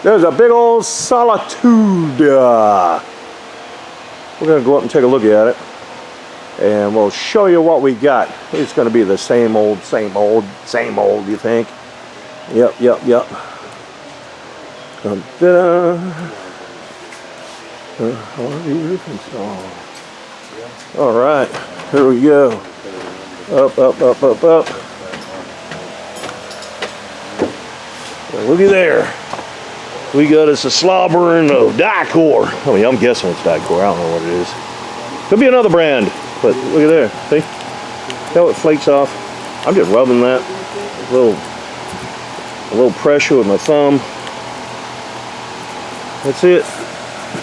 There's a big old Solitude. We're going to go up and take a look at it. And we'll show you what we got. It's going to be the same old, you think? Yep. All right, here we go. Up. Well, looky there. We got us a slobbering of Dicor. I mean, I'm guessing it's Dicor. I don't know what it is. Could be another brand, but look at there. See how it flakes off? I'm just rubbing that. A little pressure with my thumb. That's it.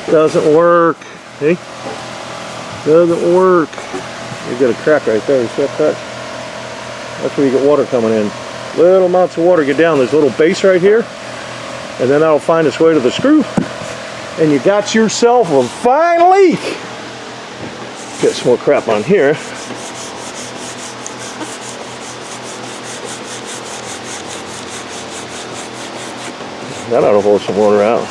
Doesn't work. See? Doesn't work. You got a crack right there. You see that crack? That's where you get water coming in. Little amounts of water get down. There's a little base right here, and then that'll find its way to the screw, and you got yourself a fine leak. Get some more crap on here. That ought to hold some water out.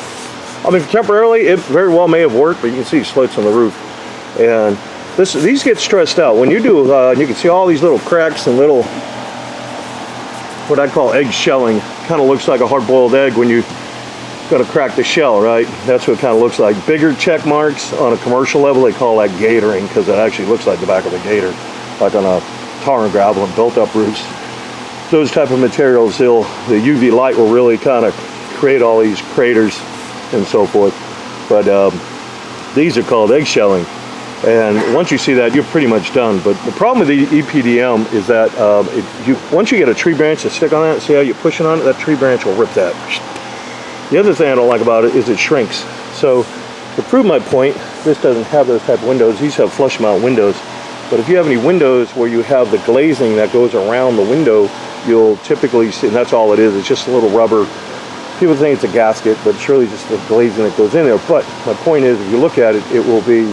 I mean, temporarily, it very well may have worked, but you can see slits on the roof. And these get stressed out. When you do, you can see all these little cracks and little, what I call egg shelling. Kind of looks like a hard-boiled egg when you going to crack the shell, right? That's what it kind of looks like. Bigger check marks on a commercial level, they call that gatoring, because it actually looks like the back of a gator, like on a tar and gravel and built-up roofs. Those type of materials, the UV light will really kind of create all these craters and so forth. But these are called egg shelling, and once you see that, you're pretty much done. But the problem with the EPDM is that once you get a tree branch to stick on that, see how you're pushing on it, that tree branch will rip that. The other thing I don't like about it is it shrinks. So to prove my point, this doesn't have those type of windows. These have flush mount windows. But if you have any windows where you have the glazing that goes around the window, you'll typically see, and that's all it is, it's just a little rubber. People think it's a gasket, but it's really just the glazing that goes in there. But my point is, if you look at it, it will be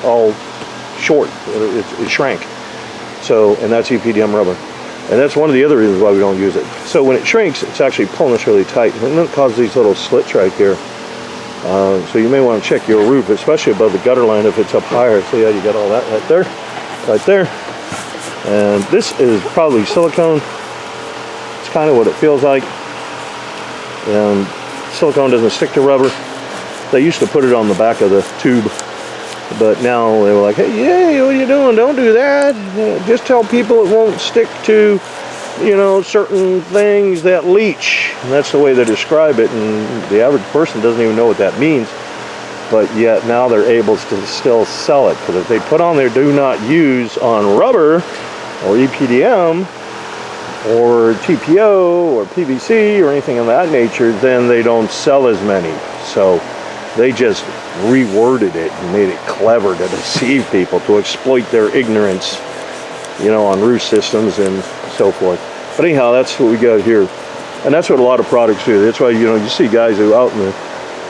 all short. It shrank. So, and that's EPDM rubber. And that's one of the other reasons why we don't use it. So when it shrinks, it's actually pulling us really tight. And it causes these little slits right here. So you may want to check your roof, especially above the gutter line if it's up higher. So yeah, you got all that right there. And this is probably silicone. It's kind of what it feels like. And silicone doesn't stick to rubber. They used to put it on the back of the tube, but now they were like, hey, what are you doing? Don't do that. Just tell people it won't stick to, certain things that leach. And that's the way they describe it, and the average person doesn't even know what that means. But yet now they're able to still sell it, because if they put on their do not use on rubber or EPDM or TPO or PVC or anything of that nature, then they don't sell as many. So they just reworded it and made it clever to deceive people, to exploit their ignorance, on roof systems and so forth. But anyhow, that's what we got here. And that's what a lot of products do. That's why, you see guys who out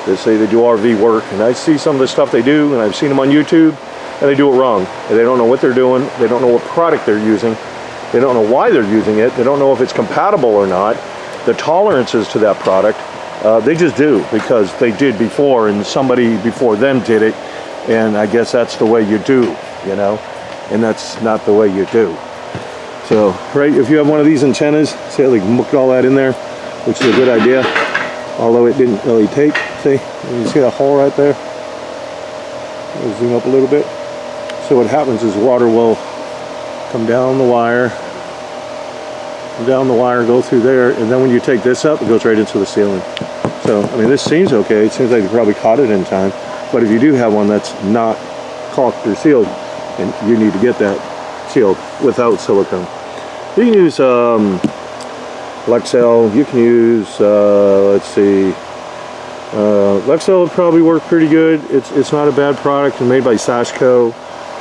they say they do RV work, and I see some of the stuff they do, and I've seen them on YouTube, and they do it wrong. And they don't know what they're doing. They don't know what product they're using. They don't know why they're using it. They don't know if it's compatible or not. The tolerances to that product, they just do because they did before, and somebody before them did it, and I guess that's the way you do, and that's not the way you do. So, right, if you have one of these antennas, see how they mucked all that in there, which is a good idea, although it didn't really take. See, you see that hole right there? I'll zoom up a little bit. So what happens is water will come down the wire, go through there, and then when you take this up, it goes right into the ceiling. So, I mean, this seems okay. It seems like you probably caught it in time. But if you do have one that's not caulked or sealed, and you need to get that sealed without silicone. You can use Lexel. You can use, let's see, Lexel would probably work pretty good. It's not a bad product. It's made by Sashco.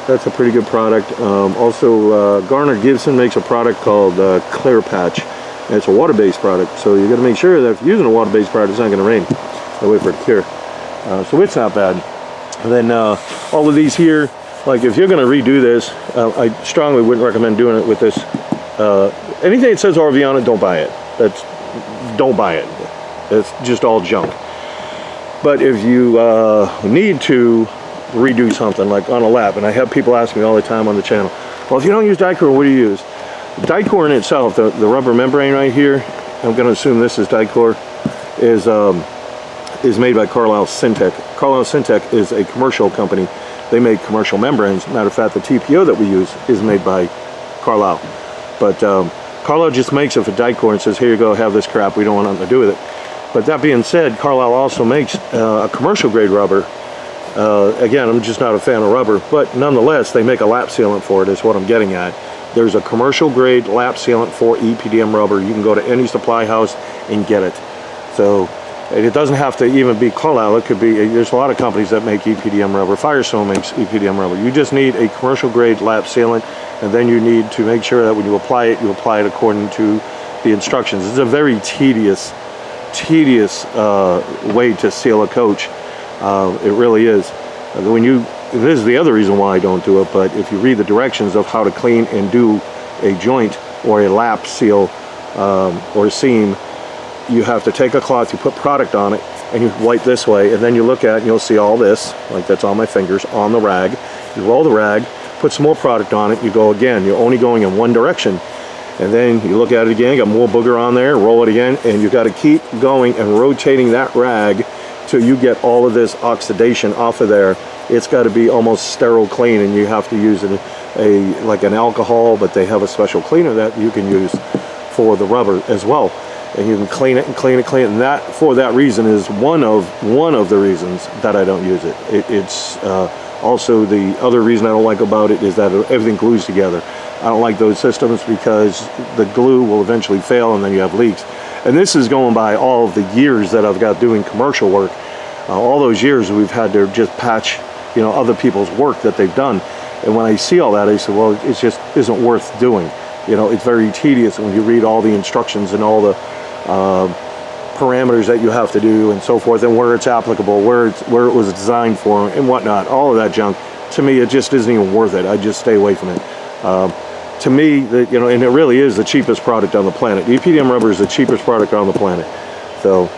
That's a pretty good product. Also, Garner Gibson makes a product called Clear Patch. And it's a water-based product, so you got to make sure that if you're using a water-based product, it's not going to rain. I'll wait for it to cure. So it's not bad. And then all of these here, like if you're going to redo this, I strongly wouldn't recommend doing it with this. Anything that says RV on it, don't buy it. Don't buy it. It's just all junk. But if you need to redo something like on a lap, and I have people ask me all the time on the channel, well, if you don't use Dicor, what do you use? Dicor in itself, the rubber membrane right here, I'm going to assume this is Dicor, is made by Carlisle Syntec. Carlisle Syntec is a commercial company. They make commercial membranes. Matter of fact, the TPO that we use is made by Carlisle. But Carlisle just makes it for Dicor and says, here you go, have this crap. We don't want nothing to do with it. But that being said, Carlisle also makes a commercial grade rubber. Again, I'm just not a fan of rubber, but nonetheless, they make a lap sealant for it, is what I'm getting at. There's a commercial grade lap sealant for EPDM rubber. You can go to any supply house and get it. So it doesn't have to even be Carlisle. It could be, there's a lot of companies that make EPDM rubber. Firestone makes EPDM rubber. You just need a commercial grade lap sealant, and then you need to make sure that when you apply it according to the instructions. It's a very tedious way to seal a coach. It really is. This is the other reason why I don't do it, but if you read the directions of how to clean and do a joint or a lap seal or a seam, you have to take a cloth, you put product on it, and you wipe this way, and then you look at it and you'll see all this, like that's on my fingers, on the rag. You roll the rag, put some more product on it, you go again. You're only going in one direction. And then you look at it again, you got more booger on there, roll it again, and you got to keep going and rotating that rag till you get all of this oxidation off of there. It's got to be almost sterile clean, and you have to use like an alcohol, but they have a special cleaner that you can use for the rubber as well. And you can clean it and clean it, and that, for that reason, is one of the reasons that I don't use it. It's also the other reason I don't like about it is that everything glues together. I don't like those systems because the glue will eventually fail and then you have leaks. And this is going by all of the years that I've got doing commercial work. All those years we've had to just patch, other people's work that they've done. And when I see all that, I say, well, it just isn't worth doing. It's very tedious when you read all the instructions and all the parameters that you have to do and so forth, and where it's applicable, where it was designed for, and whatnot. All of that junk. To me, it just isn't even worth it. I just stay away from it. To me, and it really is the cheapest product on the planet. EPDM rubber is the cheapest product on the planet. So,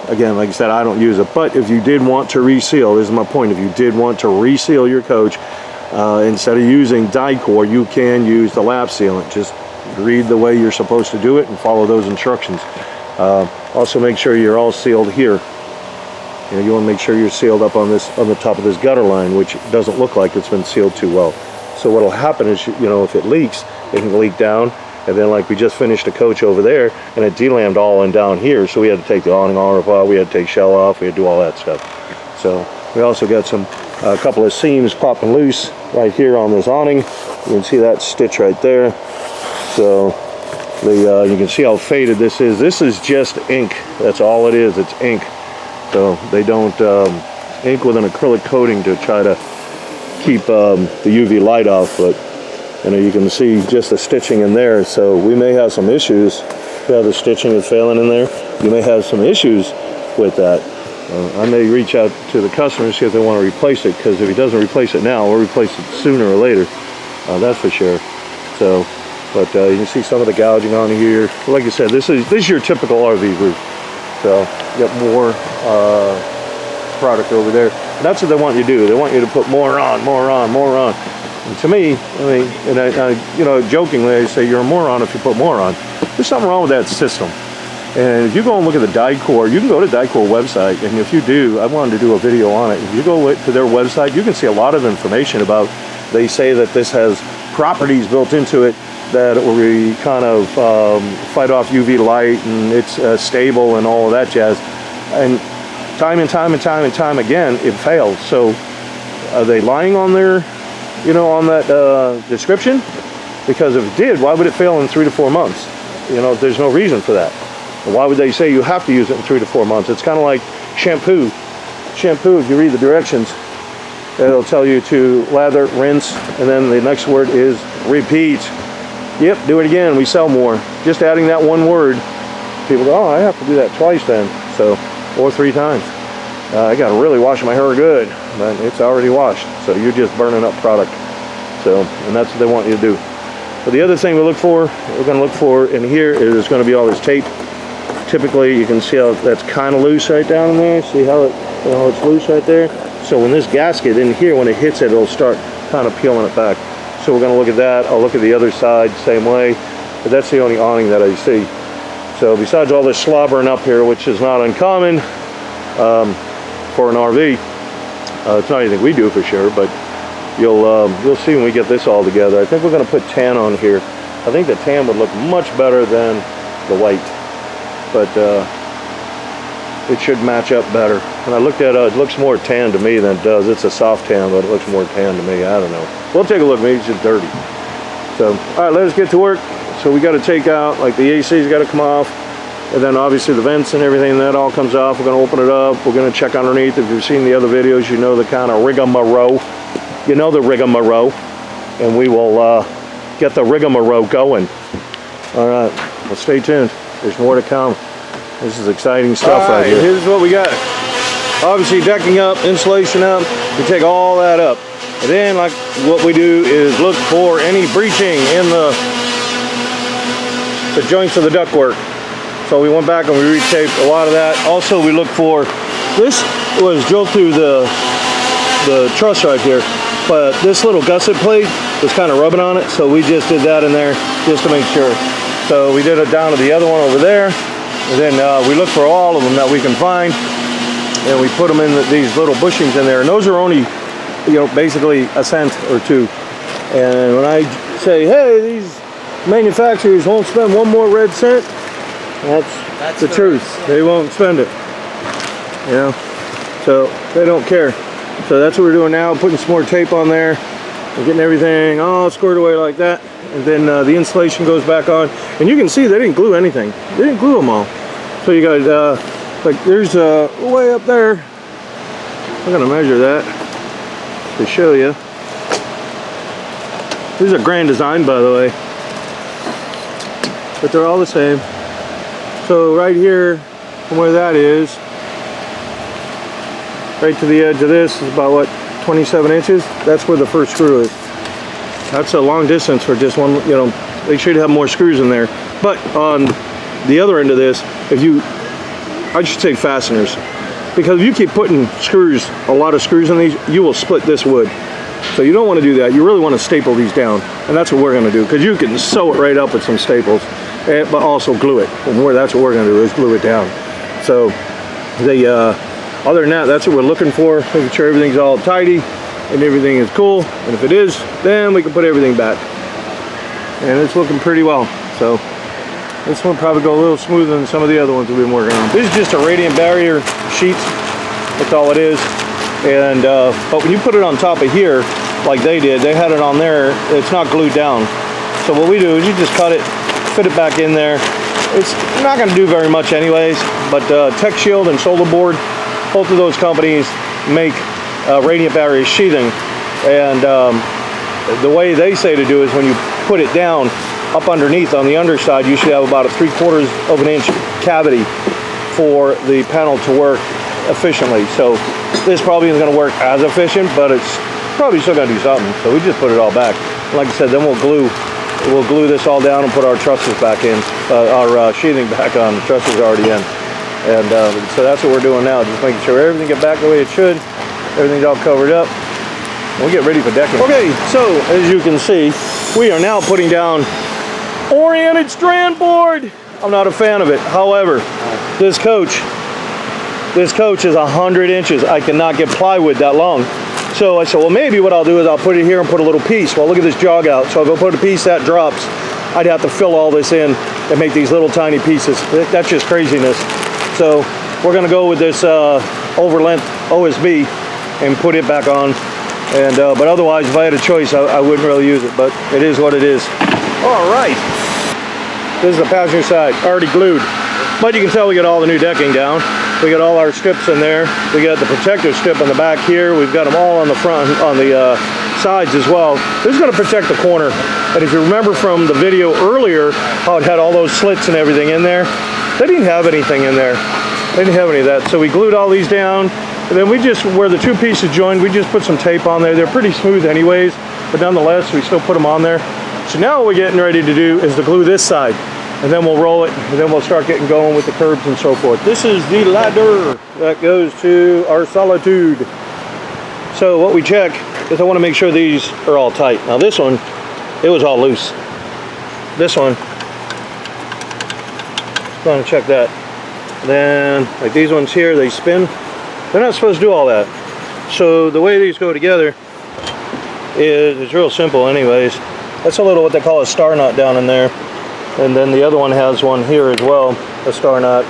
again, like I said, I don't use it. But if you did want to reseal, this is my point, if you did want to reseal your coach, instead of using Dicor, you can use the lap sealant. Just read the way you're supposed to do it and follow those instructions. Also make sure you're all sealed here. You want to make sure you're sealed up on the top of this gutter line, which doesn't look like it's been sealed too well. So what'll happen is, if it leaks, it can leak down, and then like we just finished a coach over there, and it delammed all in down here, so we had to take the awning off, we had to take shell off, we had to do all that stuff. So we also got a couple of seams popping loose right here on this awning. You can see that stitch right there. So you can see how faded this is. This is just ink. That's all it is. It's ink. So they don't ink with an acrylic coating to try to keep the UV light off, but you can see just the stitching in there. So we may have some issues. The stitching is failing in there. You may have some issues with that. I may reach out to the customer and see if they want to replace it, because if he doesn't replace it now, we'll replace it sooner or later. That's for sure. So, but you can see some of the gouging on here. Like I said, this is your typical RV roof. So you got more product over there. And that's what they want you to do. They want you to put more on, more on, more on. And to me, jokingly, I say you're a moron if you put more on. There's something wrong with that system. And if you go and look at the Dicor, you can go to the Dicor website, and if you do, I wanted to do a video on it. If you go to their website, you can see a lot of information about, they say that this has properties built into it that will kind of fight off UV light, and it's stable and all of that jazz. And time and time again, it fails. So are they lying on their, on that description? Because if it did, why would it fail in 3 to 4 months? There's no reason for that. Why would they say you have to use it in 3 to 4 months? It's kind of like shampoo. Shampoo, if you read the directions, it'll tell you to lather, rinse, and then the next word is repeat. Yep, do it again, we sell more. Just adding that one word, people go, oh, I have to do that twice then, or 3 times. I gotta really wash my hair good, but it's already washed, so you're just burning up product. So, and that's what they want you to do. But the other thing we're going to look for in here is going to be all this tape. typically you can see how that's kind of loose right down in there. See how it's loose right there? So when this gasket in here, when it hits it, it'll start kind of peeling it back. So we're going to look at that. I'll look at the other side same way, but that's the only awning that I see. So besides all this slobbering up here, which is not uncommon for an RV, it's not anything we do for sure, but you'll see when we get this all together. I think we're going to put tan on here. I think the tan would look much better than the white, but it should match up better. And I looked at it, it looks more tan to me than it does. It's a soft tan, but it looks more tan to me. I don't know. We'll take a look. Maybe it's just dirty. So, all right, let us get to work. So we got to take out, like the AC's got to come off, and then obviously the vents and everything, that all comes off. We're going to open it up. We're going to check underneath. If you've seen the other videos, you know the kind of rigmarole. You know the rigmarole. And we will get the rigmarole going. All right, well, stay tuned. There's more to come. This is exciting stuff right here. Here's what we got. Obviously decking up, insulation up. We take all that up. And then like what we do is look for any breaching in the joints of the ductwork. So we went back and we retaped a lot of that. Also we look for, this was drilled through the truss right here, but this little gusset plate was kind of rubbing on it, so we just did that in there just to make sure. So we did it down to the other one over there, and then we look for all of them that we can find, and we put them in these little bushings in there, and those are only, you know, basically a cent or two. And when I say, hey, these manufacturers won't spend one more red cent, that's the truth. They won't spend it, you know, so they don't care. So that's what we're doing now, putting some more tape on there and getting everything all squared away like that. And then the insulation goes back on, and you can see they didn't glue anything. They didn't glue them all. So you got like there's way up there. I'm gonna measure that to show you. These are Grand Design, by the way, but they're all the same. So right here, from where that is, right to the edge of this is about what, 27 inches? That's where the first screw is. That's a long distance for just one, you know, they should have more screws in there. But on the other end of this, I should say fasteners, because if you keep putting screws, a lot of screws in these, you will split this wood. So you don't want to do that. You really want to staple these down, and that's what we're going to do, because you can sew it right up with some staples, but also glue it. And that's what we're going to do, is glue it down. So other than that, that's what we're looking for, making sure everything's all tidy and everything is cool. And if it is, then we can put everything back. And it's looking pretty well. So this one probably go a little smoother than some of the other ones we've been working on. This is just a radiant barrier sheet. That's all it is. And but when you put it on top of here, like they did, they had it on there, it's not glued down. So what we do is you just cut it, fit it back in there. It's not going to do very much anyways, but Tech Shield and Solar Board, both of those companies make radiant barrier sheathing. And the way they say to do is when you put it down, up underneath on the underside, you should have about a 3/4 of an inch cavity for the panel to work efficiently. So this probably isn't going to work as efficient, but it's probably still going to do something. So we just put it all back. Like I said, then we'll glue this all down and put our trusses back in, our sheathing back on. The trusses are already in. And so that's what we're doing now, just making sure everything get back the way it should. Everything's all covered up. We'll get ready for decking. Okay, so as you can see, we are now putting down oriented strand board. I'm not a fan of it. However, this coach is 100 inches. I cannot get plywood that long. So I said, well, maybe what I'll do is I'll put it here and put a little piece. Well, look at this jog out. So if I put a piece that drops, I'd have to fill all this in and make these little tiny pieces. That's just craziness. So we're gonna go with this over length OSB and put it back on. And but otherwise, if I had a choice, I wouldn't really use it, but it is what it is. All right, this is the passenger side, already glued. But you can tell we got all the new decking down. We got all our strips in there. We got the protective strip on the back here. We've got them all on the front, on the sides as well. This is going to protect the corner. And if you remember from the video earlier, how it had all those slits and everything in there, they didn't have anything in there. They didn't have any of that. So we glued all these down. And then we just, where the two pieces joined, we just put some tape on there. They're pretty smooth anyways, but nonetheless, we still put them on there. So now what we're getting ready to do is to glue this side. and then we'll roll it, and then we'll start getting going with the curbs and so forth. This is the ladder that goes to our Solitude. So what we check is I want to make sure these are all tight. Now this one, it was all loose. This one, going to check that. Then like these ones here, they spin. They're not supposed to do all that. So the way these go together is it's real simple anyways. That's a little what they call a star knot down in there. And then the other one has one here as well, a star knot.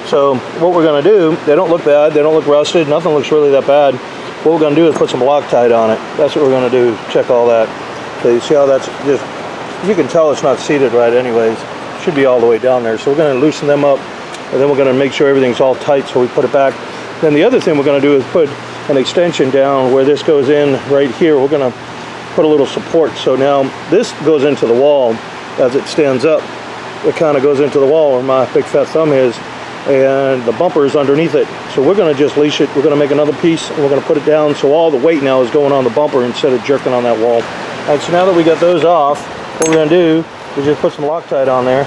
So what we're going to do, they don't look bad, they don't look rusted, nothing looks really that bad. What we're going to do is put some Loctite on it. That's what we're going to do, check all that. So you see how that's just, you can tell it's not seated right anyways. It should be all the way down there. So we're going to loosen them up, and then we're going to make sure everything's all tight so we put it back. Then the other thing we're going to do is put an extension down where this goes in right here. We're going to put a little support. So now this goes into the wall as it stands up. It kind of goes into the wall where my big fat thumb is, and the bumper is underneath it. So we're going to just leash it. We're going to make another piece, and we're going to put it down so all the weight now is going on the bumper instead of jerking on that wall. All right, so now that we got those off, what we're going to do is just put some Loctite on there.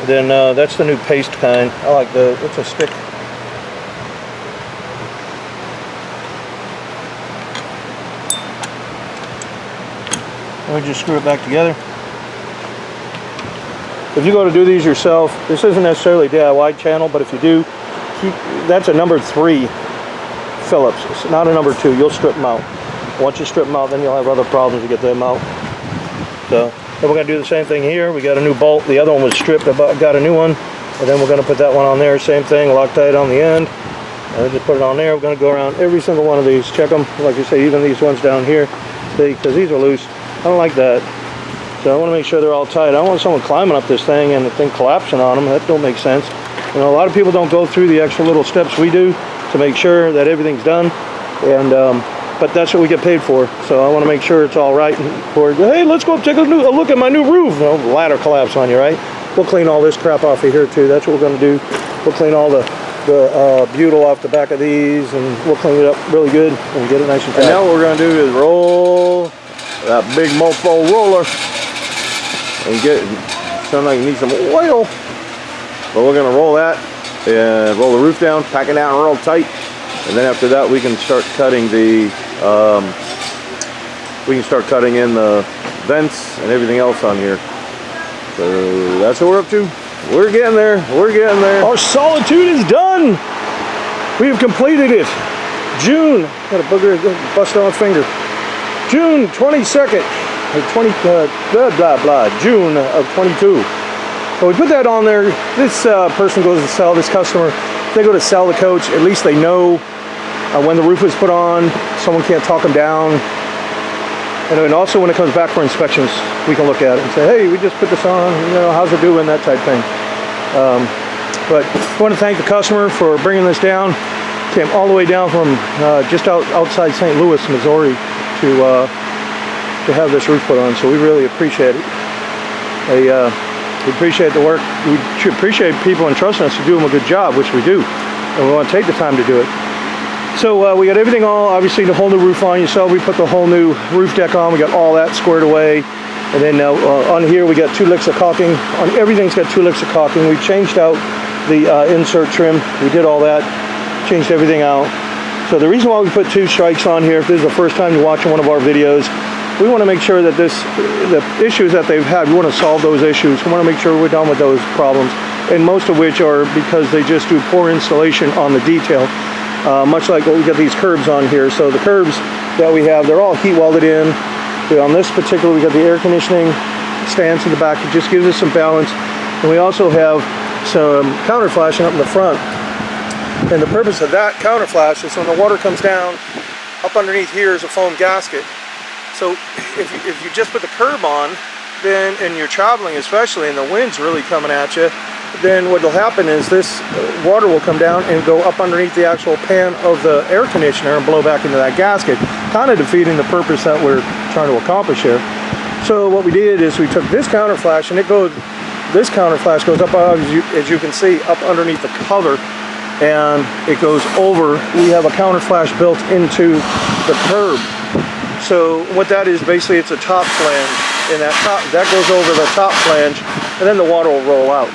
Then that's the new paste kind. I like the, it's a stick. And we just screw it back together. If you go to do these yourself, this isn't necessarily a DIY channel, but if you do, that's a number 3 Phillips. It's not a number 2. You'll strip them out. Once you strip them out, then you'll have other problems to get them out. So then we're going to do the same thing here. We got a new bolt. The other one was stripped. I got a new one. And then we're going to put that one on there. Same thing, Loctite on the end. And just put it on there. We're going to go around every single one of these. Check them. Like you say, even these ones down here. See, because these are loose. I don't like that. So I want to make sure they're all tight. I don't want someone climbing up this thing and the thing collapsing on them. That don't make sense. You know, a lot of people don't go through the extra little steps we do to make sure that everything's done. And but that's what we get paid for. So I want to make sure it's all right. Or, hey, let's go take a look at my new roof. No, ladder collapse on you, right? We'll clean all this crap off of here too. That's what we're going to do. We'll clean all the butyl off the back of these, and we'll clean it up really good and get it nice and tight. And now what we're going to do is roll that big mofo roller and get it. Sounds like you need some oil. But we're going to roll that and roll the roof down, pack it down real tight. And then after that, we can start cutting the, in the vents and everything else on here. So that's what we're up to. We're getting there. We're getting there. Our Solitude is done. We have completed it. June. Got a booger bust on my finger. June 22nd. June of 22. So we put that on there. This person goes to sell, this customer. They go to sell the coach. At least they know when the roof was put on. Someone can't talk them down. And also when it comes back for inspections, we can look at it and say, hey, we just put this on, you know, how's it doing, that type thing. But I want to thank the customer for bringing this down. Came all the way down from just outside St. Louis, Missouri to have this roof put on. So we really appreciate it. We appreciate the work. We appreciate people entrusting us to do them a good job, which we do. And we want to take the time to do it. So we got everything all, obviously the whole new roof on. You saw we put the whole new roof deck on. We got all that squared away. And then on here we got 2 licks of caulking. On everything's got 2 licks of caulking. We changed out the insert trim. We did all that. Changed everything out. So the reason why we put 2 strikes on here, if this is the first time you're watching one of our videos, we want to make sure that the issues that they've had, we want to solve those issues. We want to make sure we're done with those problems. And most of which are because they just do poor installation on the detail. Much like what we got these curbs on here. So the curbs that we have, they're all heat welded in. On this particular, we got the air conditioning stands in the back. It just gives us some balance. And we also have some counter flashing up in the front. And the purpose of that counter flash is when the water comes down, up underneath here is a foam gasket. So if you just put the curb on, then, and you're traveling especially, and the wind's really coming at you, then what will happen is this water will come down and go up underneath the actual pan of the air conditioner and blow back into that gasket, kind of defeating the purpose that we're trying to accomplish here. So what we did is we took this counter flash, and this counter flash goes up, as you can see, up underneath the cover, and it goes over. We have a counter flash built into the curb. So what that is, basically it's a top flange. and that goes over the top flange, and then the water will roll out.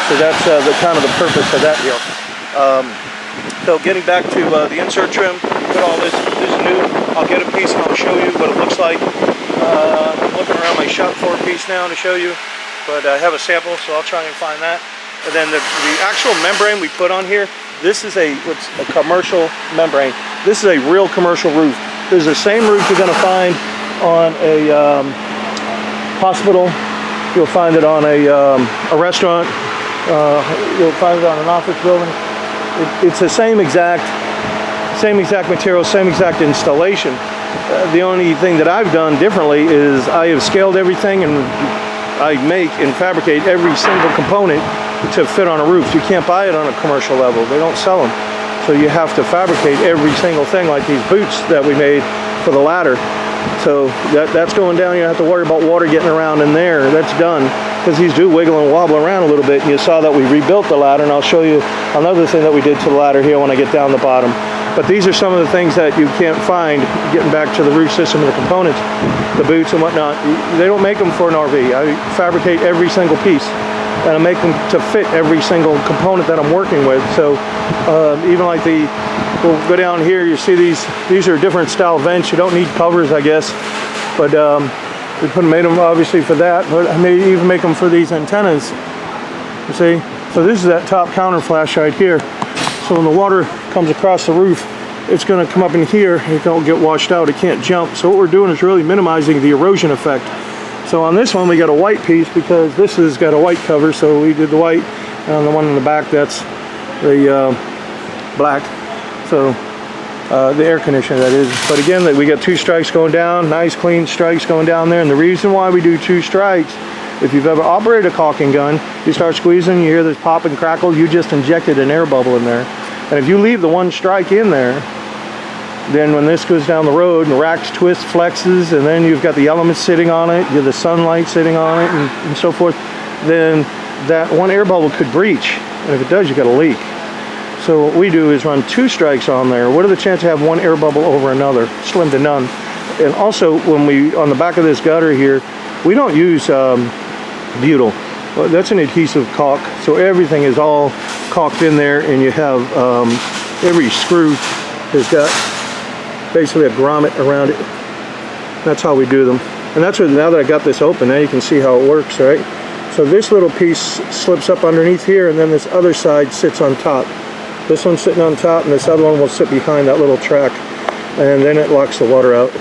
So that's the kind of the purpose of that deal. So getting back to the insert trim, put all this is new. I'll get a piece and I'll show you what it looks like. I'm looking around my shop for a piece now to show you, but I have a sample, so I'll try and find that. And then the actual membrane we put on here, this is a commercial membrane. This is a real commercial roof. This is the same roof you're going to find on a hospital. You'll find it on a restaurant. You'll find it on an office building. It's the same exact material, same exact installation. The only thing that I've done differently is I have scaled everything, and I make and fabricate every single component to fit on a roof. You can't buy it on a commercial level. They don't sell them. So you have to fabricate every single thing, like these boots that we made for the ladder. So that's going down. You don't have to worry about water getting around in there. That's done, because these do wiggle and wobble around a little bit. And you saw that we rebuilt the ladder, and I'll show you another thing that we did to the ladder here when I get down the bottom. But these are some of the things that you can't find getting back to the roof system and the components, the boots and whatnot. They don't make them for an RV. I fabricate every single piece, and I make them to fit every single component that I'm working with. So even like we'll go down here, you see these are different style vents. You don't need covers, I guess, but we made them obviously for that. But I may even make them for these antennas. You see, so this is that top counter flash right here. So when the water comes across the roof, it's going to come up in here. It don't get washed out. It can't jump. So what we're doing is really minimizing the erosion effect. So on this one, we got a white piece because this has got a white cover. So we did the white, and on the one in the back, that's the black. So the air conditioner, that is. But again, we got 2 strikes going down, nice clean strikes going down there. And the reason why we do 2 strikes, if you've ever operated a caulking gun, you start squeezing, you hear this pop and crackle, you just injected an air bubble in there. And if you leave the 1 strike in there, then when this goes down the road and racks, twists, flexes, and then you've got the elements sitting on it, you have the sunlight sitting on it, and so forth, then that 1 air bubble could breach. And if it does, you got a leak. So what we do is run 2 strikes on there. What are the chances of have 1 air bubble over another? Slim to none. And also, when on the back of this gutter here, we don't use butyl. Well, that's an adhesive caulk, so everything is all caulked in there, and you have every screw has got basically a grommet around it. That's how we do them. And that's what, now that I got this open, now you can see how it works, right? So this little piece slips up underneath here, and then this other side sits on top. This one's sitting on top, and this other one will sit behind that little track, and then it locks the water out.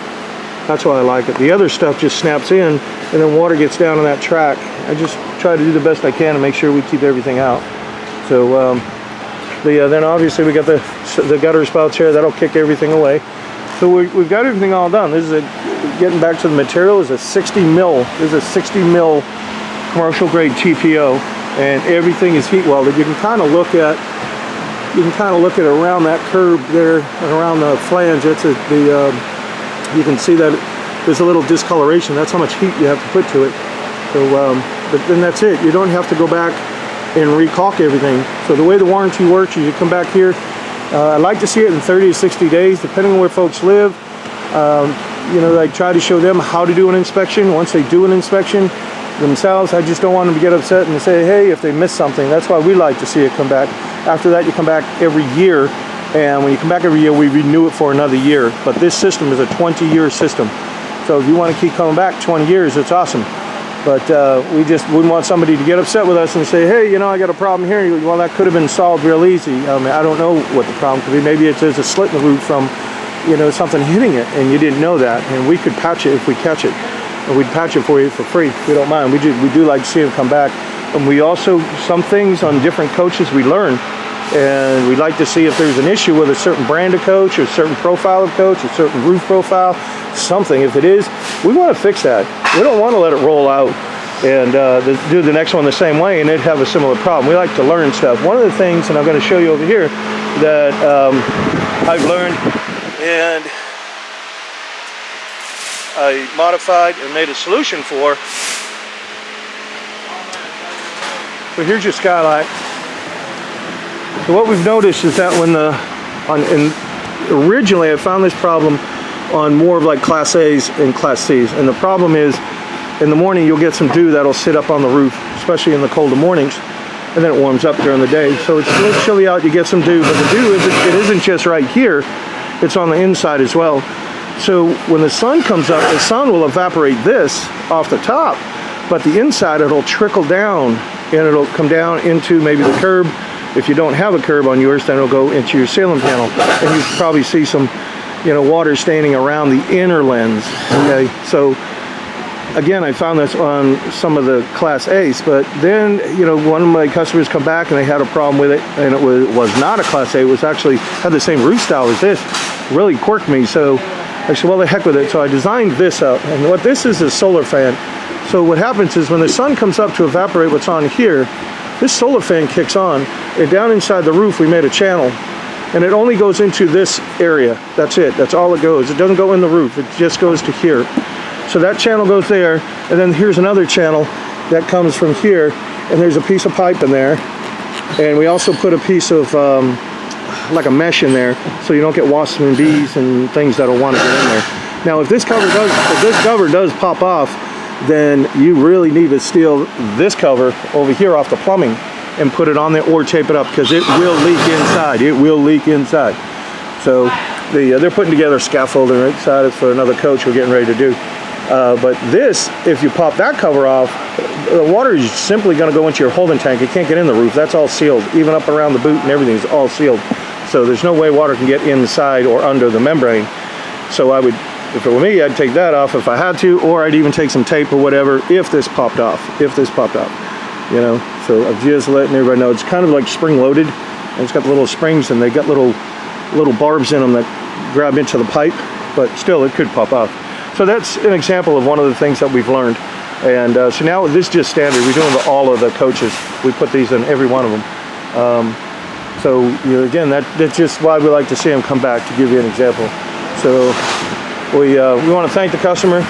That's why I like it. The other stuff just snaps in, and then water gets down on that track. I just try to do the best I can to make sure we keep everything out. So then obviously we got the gutter spouts here. That'll kick everything away. So we've got everything all done. This is getting back to the material, is a 60 mil. This is a 60 mil commercial grade TPO, and everything is heat welded. You can kind of look at around that curb there and around the flange. That's you can see that there's a little discoloration. That's how much heat you have to put to it. So, but then that's it. You don't have to go back and recaulk everything. So the way the warranty works is you come back here. I like to see it in 30 to 60 days, depending on where folks live. You know, I try to show them how to do an inspection. Once they do an inspection themselves, I just don't want them to get upset and say, hey, if they miss something. That's why we like to see it come back. After that, you come back every year. And when you come back every year, we renew it for another year. But this system is a 20-year system. So if you want to keep coming back 20 years, it's awesome. But we just wouldn't want somebody to get upset with us and say, hey, you know, I got a problem here. Well, that could have been solved real easy. I mean, I don't know what the problem could be. Maybe there's a slit in the roof from, you know, something hitting it, and you didn't know that. And we could patch it if we catch it. And we'd patch it for you for free. We don't mind. We do like to see it come back. And we also, some things on different coaches we learn. And we'd like to see if there's an issue with a certain brand of coach, or a certain profile of coach, a certain roof profile, something. If it is, we want to fix that. We don't want to let it roll out and do the next one the same way and it'd have a similar problem. We like to learn stuff. One of the things, and I'm going to show you over here, that I've learned and I modified and made a solution for. So here's your skylight. So what we've noticed is that when originally I found this problem on more of like Class A's and Class C's, and the problem is in the morning you'll get some dew that'll sit up on the roof, especially in the colder mornings, and then it warms up during the day. So it's a little chilly out, you get some dew, but the dew isn't just right here, it's on the inside as well. So when the sun comes up, the sun will evaporate this off the top, but the inside it'll trickle down, and it'll come down into maybe the curb. If you don't have a curb on yours, then it'll go into your ceiling panel, and you probably see some, water staining around the inner lens. Okay, so again, I found this on some of the Class A's, but then one of my customers come back and they had a problem with it, and it was not a Class A. It was actually had the same roof style as this. Really quirked me. So I said, well, the heck with it. So I designed this out, and what this is a solar fan. So what happens is when the sun comes up to evaporate what's on here, this solar fan kicks on, and down inside the roof we made a channel, and it only goes into this area. That's it. That's all it goes. It doesn't go in the roof. It just goes to here. So that channel goes there, and then here's another channel that comes from here, and there's a piece of pipe in there, and we also put a piece of like a mesh in there, so you don't get wasps and bees and things that'll want to get in there. Now, if this cover does pop off, then you really need to steal this cover over here off the plumbing and put it on there, or tape it up, because it will leak inside. It will leak inside. So they're putting together a scaffolding inside for another coach we're getting ready to do. But this, if you pop that cover off, the water is simply going to go into your holding tank. It can't get in the roof. That's all sealed. Even up around the boot and everything is all sealed. So there's no way water can get inside or under the membrane. So I would, if it were me, I'd take that off if I had to, or I'd even take some tape or whatever if this popped off. So I'm just letting everybody know. It's kind of like spring loaded, and it's got the little springs, and they got little barbs in them that grab into the pipe, but still it could pop off. So that's an example of one of the things that we've learned. And so now this is just standard. We're doing all of the coaches. We put these in every one of them. So again, that's just why we like to see them come back, to give you an example. So we want to thank the customer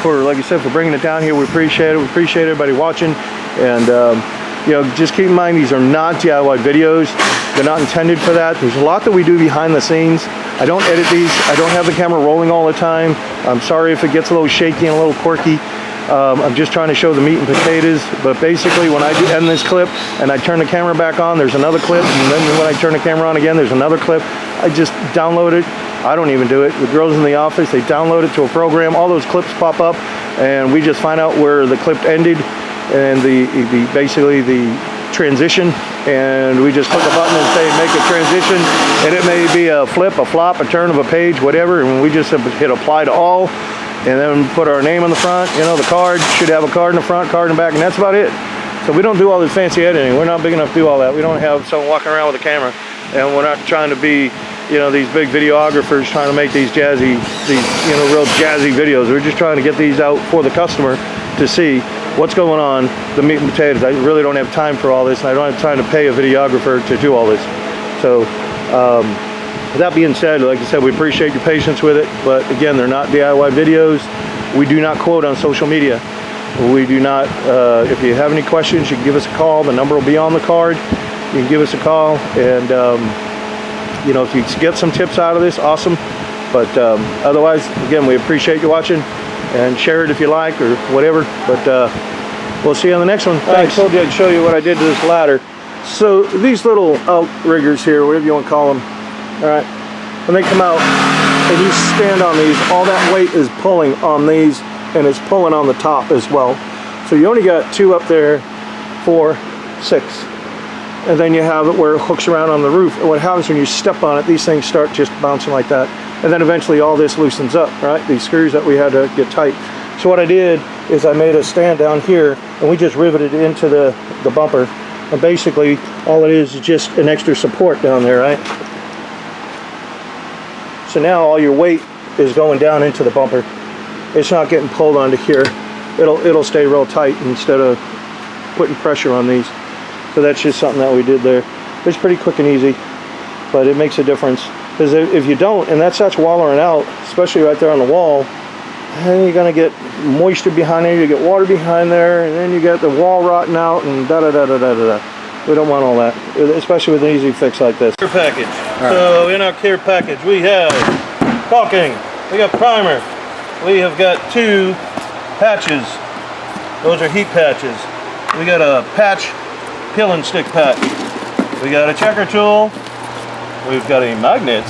for, like I said, for bringing it down here. We appreciate it. We appreciate everybody watching. And just keep in mind, these are not DIY videos. They're not intended for that. There's a lot that we do behind the scenes. I don't edit these. I don't have the camera rolling all the time. I'm sorry if it gets a little shaky and a little quirky. I'm just trying to show the meat and potatoes. But basically, when I end this clip and I turn the camera back on, there's another clip. And then when I turn the camera on again, there's another clip. I just download it. I don't even do it. The girls in the office, they download it to a program. All those clips pop up, and we just find out where the clip ended and basically the transition, and we just click a button and say make a transition, and it may be a flip, a flop, a turn of a page, whatever, and we just hit apply to all, and then put our name on the front. The card should have a card in the front, card in the back, and that's about it. So we don't do all this fancy editing. We're not big enough to do all that. We don't have someone walking around with a camera, and we're not trying to be these big videographers trying to make these real jazzy videos. We're just trying to get these out for the customer to see what's going on, the meat and potatoes. I really don't have time for all this, and I don't have time to pay a videographer to do all this. So with that being said, like I said, we appreciate your patience with it, but again, they're not DIY videos. We do not quote on social media. We do not, if you have any questions, you can give us a call. The number will be on the card. You can give us a call, and if you get some tips out of this, awesome. But otherwise, again, we appreciate you watching, and share it if you like or whatever. But we'll see you on the next one. Thanks. I told you I'd show you what I did to this ladder. So these little outriggers here, whatever you want to call them, all right, when they come out and you stand on these, all that weight is pulling on these, and it's pulling on the top as well. So you only got 2 up there, 4, 6. And then you have it where it hooks around on the roof. And what happens when you step on it, these things start just bouncing like that. And then eventually all this loosens up, right? These screws that we had to get tight. So what I did is I made a stand down here, and we just riveted it into the bumper. And basically all it is just an extra support down there, right? So now all your weight is going down into the bumper. It's not getting pulled onto here. It'll stay real tight instead of putting pressure on these. So that's just something that we did there. It's pretty quick and easy, but it makes a difference. Because if you don't, and that starts wallowing out, especially right there on the wall, then you're going to get moisture behind there, you get water behind there, and then you get the wall rotting out, and da-da-da-da-da-da-da. We don't want all that, especially with an easy fix like this. Care package. Right. So in our care package, we have caulking, we got primer, we have got 2 patches Those are heat patches. We got a patch, peel and stick patch. We got a checker tool. We've got a magnet.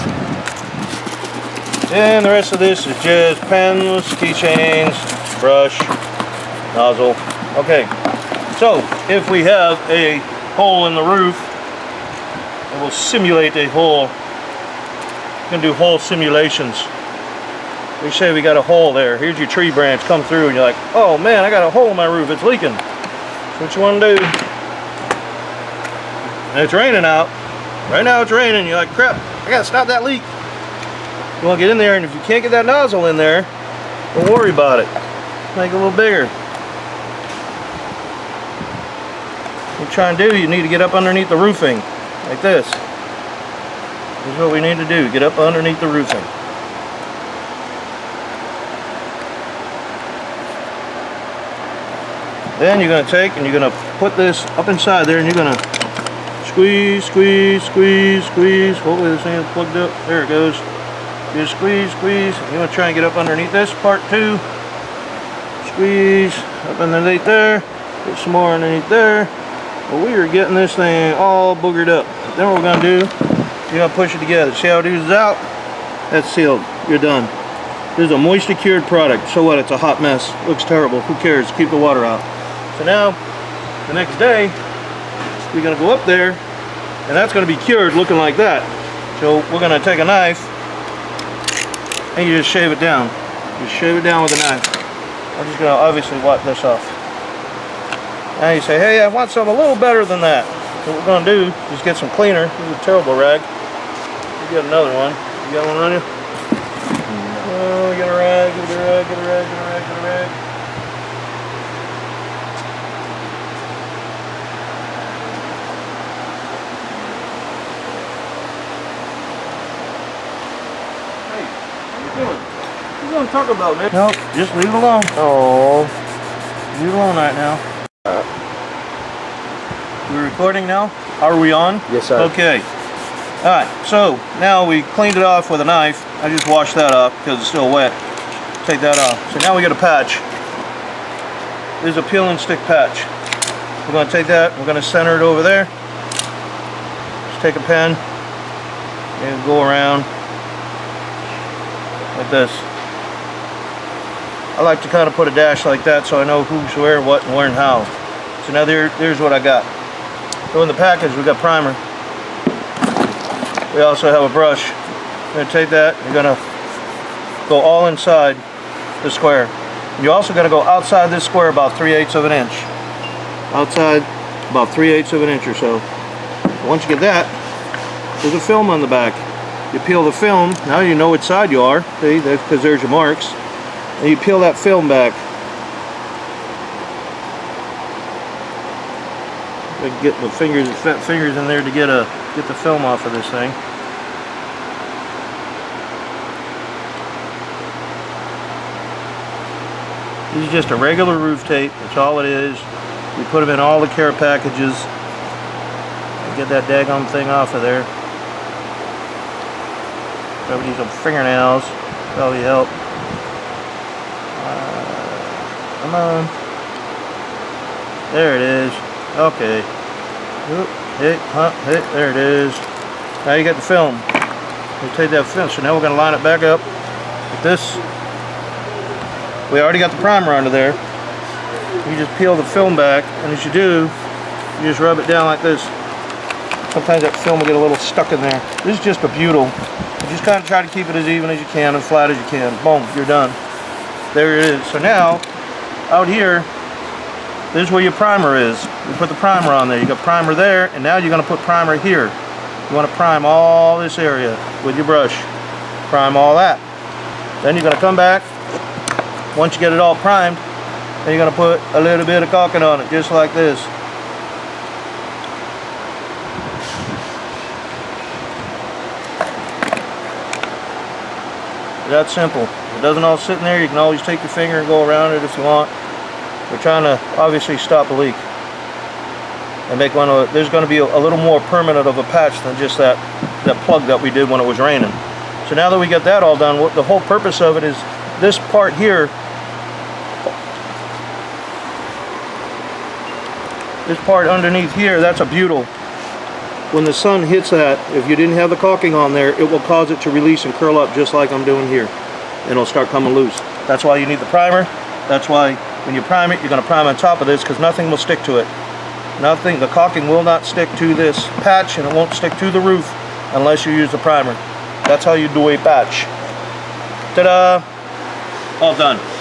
And the rest of this is just pens, keychains, brush, nozzle. Okay, so if we have a hole in the roof, and we'll simulate a hole. We're gonna do hole simulations. We say we got a hole there. Here's your tree branch come through and you're like, oh man, I got a hole in my roof, it's leaking. So what you wanna do? And it's raining out. Right now it's raining, you're like, crap, I gotta stop that leak. You wanna get in there, and if you can't get that nozzle in there, don't worry about it. Make it a little bigger. What you're trying to do, you need to get up underneath the roofing, like this. This is what we need to do, get up underneath the roofing. Then you're going to take and you're going to put this up inside there, and you're going to squeeze, squeeze, squeeze, squeeze. Hopefully this thing is plugged up. There it goes. Just squeeze, squeeze. You're going to try and get up underneath this part too. Squeeze up underneath there. Get some more underneath there. Well, we are getting this thing all boogered up. Then what we're going to do, you're going to push it together. See how it oozes out? That's sealed. You're done. This is a moisture cured product. So what? It's a hot mess. Looks terrible. Who cares? Keep the water out. So now, the next day, we're going to go up there, and that's going to be cured looking like that. So we're going to take a knife, and you just shave it down. Just shave it down with a knife. I'm just going to obviously wipe this off. Now you say, hey, I want something a little better than that. So what we're going to do is get some cleaner. This is a terrible rag. You got another one. You got one on you? Oh, get a rag, get a rag, get a rag, get a rag, get a rag. Hey, what are you doing? What are you going to talk about, man? No, just leave it alone. Oh, leave it alone right now. We're recording now? Are we on? Yes, sir. Okay. Alright, so now we cleaned it off with a knife. I just washed that up because it's still wet. Take that off. So now we got a patch. This is a peel and stick patch. We're going to take that, we're going to center it over there. Just take a pen and go around like this. I like to kind of put a dash like that so I know who's where, what, and where, and how. So now there's what I got. So in the package we got primer. We also have a brush. You're going to take that, you're going to go all inside the square. You're also going to go outside this square about 3/8 of an inch. Outside about 3/8 of an inch or so. Once you get that, there's a film on the back. You peel the film, now you know which side you are, see, because there's your marks. And you peel that film back. Get the fat fingers in there to get the film off of this thing. This is just a regular roof tape. That's all it is. We put them in all the care packages. Get that daggone thing off of there. Probably use some fingernails. Probably help. Come on. There it is. Okay. There it is. Now you got the film. You take that film. So now we're going to line it back up with this. We already got the primer under there. You just peel the film back, and as you do, you just rub it down like this. Sometimes that film will get a little stuck in there. This is just a butyl. You just kind of try to keep it as even as you can and flat as you can. Boom, you're done. There it is. So now, out here, this is where your primer is. You put the primer on there. You got primer there, and now you're going to put primer here. You want to prime all this area with your brush. Prime all that. Then you're going to come back. Once you get it all primed, then you're going to put a little bit of caulking on it, just like this. That's simple. If it doesn't all sit in there, you can always take your finger and go around it if you want. We're trying to obviously stop a leak and make one of. There's going to be a little more permanent of a patch than just that plug that we did when it was raining. So now that we get that all done, the whole purpose of it is this part here. this part underneath here, that's a butyl. When the sun hits that, if you didn't have the caulking on there, it will cause it to release and curl up just like I'm doing here. And it'll start coming loose. That's why you need the primer. That's why when you prime it, you're going to prime on top of this, because nothing will stick to it. Nothing, the caulking will not stick to this patch, and it won't stick to the roof unless you use the primer. That's how you do a patch. Ta-da! All done.